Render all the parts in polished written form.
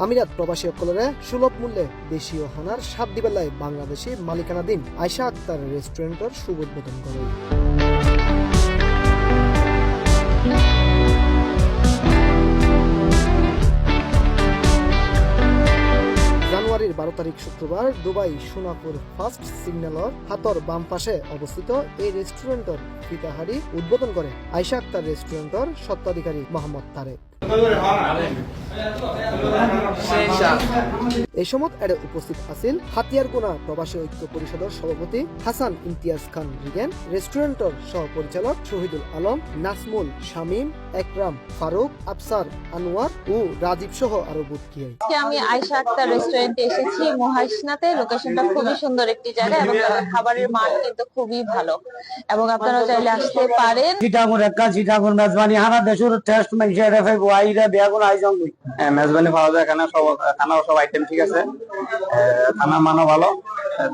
আমিরাত প্রবাসী সকলরে সুলভ মূল্যে দেশীয় খানার স্বাদ দিবেলায় বাংলাদেশি মালিকানাধীন আয়শা আক্তার রেস্টুরেন্টের শুভ উদ্বোধন করে। জানুয়ারির 12 তারিখ শুক্রবার দুবাই সোনাপুর ফার্স্ট সিগন্যালর হাতর বাম পাশে অবস্থিত এই রেস্টুরেন্টের ফিতাহারি উদ্বোধন করে আয়শা আক্তার রেস্টুরেন্টের স্বত্বাধিকারী মোহাম্মদ তারেক। এই সময় এর উপস্থিত আছেন হাতিয়ারকোনা প্রবাসী ঐক্য পরিষদের সভাপতি হাসান ইমতিয়াজ খান রিগেন, রেস্টুরেন্টের সহপরিচালক শহীদুল আলম, নাসমুল, শামীম, একরাম, ফারুক, আফসার, আনোয়ার ও রাজীব সহ আরো বুকিয়াই। আমি আয়শা আক্তার রেস্টুরেন্টে এসেছি মহাশনাতে। লোকেশনটা খুবই সুন্দর একটি জায়গা এবং খাবারের মান কিন্তু খুবই ভালো এবং আপনারা চাইলে আসতে পারেন। চিটাগং একা চিটাগং মেজবানি হানা দেশের টেস্ট মেনশে রেফে গোয়াইরা বেগুন আইজং মেজবানি পাওয়া যায়। এখানে সব খানার সব আইটেম ঠিক আছে, খানার মানও ভালো,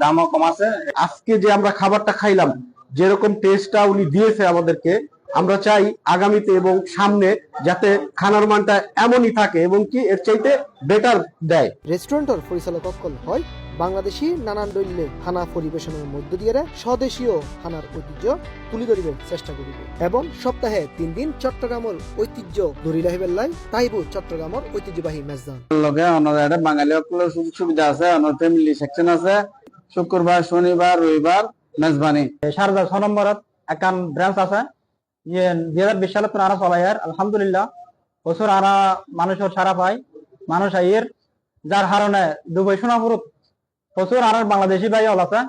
দামও কম আছে। আজকে যে আমরা খাবারটা খাইলাম, যেরকম টেস্টটা উনি দিয়েছে আমাদেরকে, আমরা চাই আগামীতে এবং সামনে যাতে খানার মানটা এমনই থাকে এবং কি এর চাইতে বেটার দেয়। রেস্টুরেন্টের পরিচালক অকল হয় বাংলাদেশি নানান দৈল্যে খানা পরিবেশনের মধ্য দিয়ে স্বদেশীয় খানার ঐতিহ্য তুলে ধরিবে চেষ্টা করিব এবং সপ্তাহে 3 দিন চট্টগ্রামের ঐতিহ্য ধরি রাখিবেলাই তাইব চট্টগ্রামের ঐতিহ্যবাহী মেজবান লগে আমাদের বাঙালি সকলের সুযোগ সুবিধা আছে, আমার ফ্যামিলি সেকশন আছে। শুক্রবার, শনিবার, রবিবার মেজবানি। শারদা 6 নম্বরত একান ব্রাঞ্চ আছে। 2020 সালে আনা চলাই আর আলহামদুলিল্লাহ বছর আনা মানুষের সারা পায়, মানুষ আইয়ের যার কারণে দুবাই সোনাপুরত প্রচুর আর বাংলাদেশি ভাই হল আছে।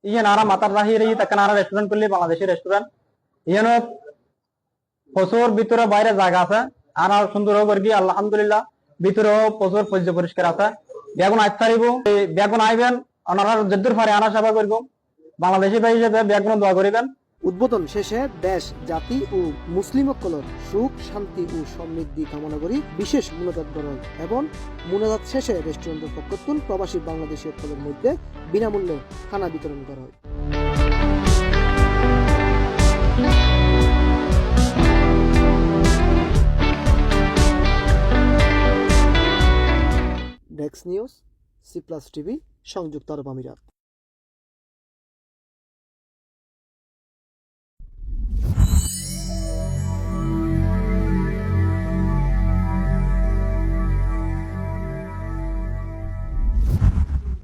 ইয়েন আরা মাতার রাহির তাকান আরা রেস্টুরেন্ট করলে বাংলাদেশি রেস্টুরেন্ট ইয়েন প্রচুর ভিতরে বাইরে জায়গা আছে। আর সুন্দর করে কি আলহামদুলিল্লাহ ভিতরেও প্রচুর পরিষ্কার আছে। বেগুন আইতে পারিব, বেগুন আইবেন ওনারা যদ্দুর পারে আনা সেবা করব। বাংলাদেশি ভাই হিসেবে বেগুন দোয়া করিবেন। উদ্বোধন শেষে দেশ, জাতি ও মুসলিম সকলের সুখ, শান্তি ও সমৃদ্ধি কামনা করি বিশেষ মুনাজাত করা হয় এবং মুনাজাত শেষে রেস্টুরেন্টের পক্ষতুন প্রবাসী বাংলাদেশী সকলের মধ্যে বিনামূল্যে খানা বিতরণ করা হয়। Desk news, C plus TV, সংযুক্ত আরব আমিরাত।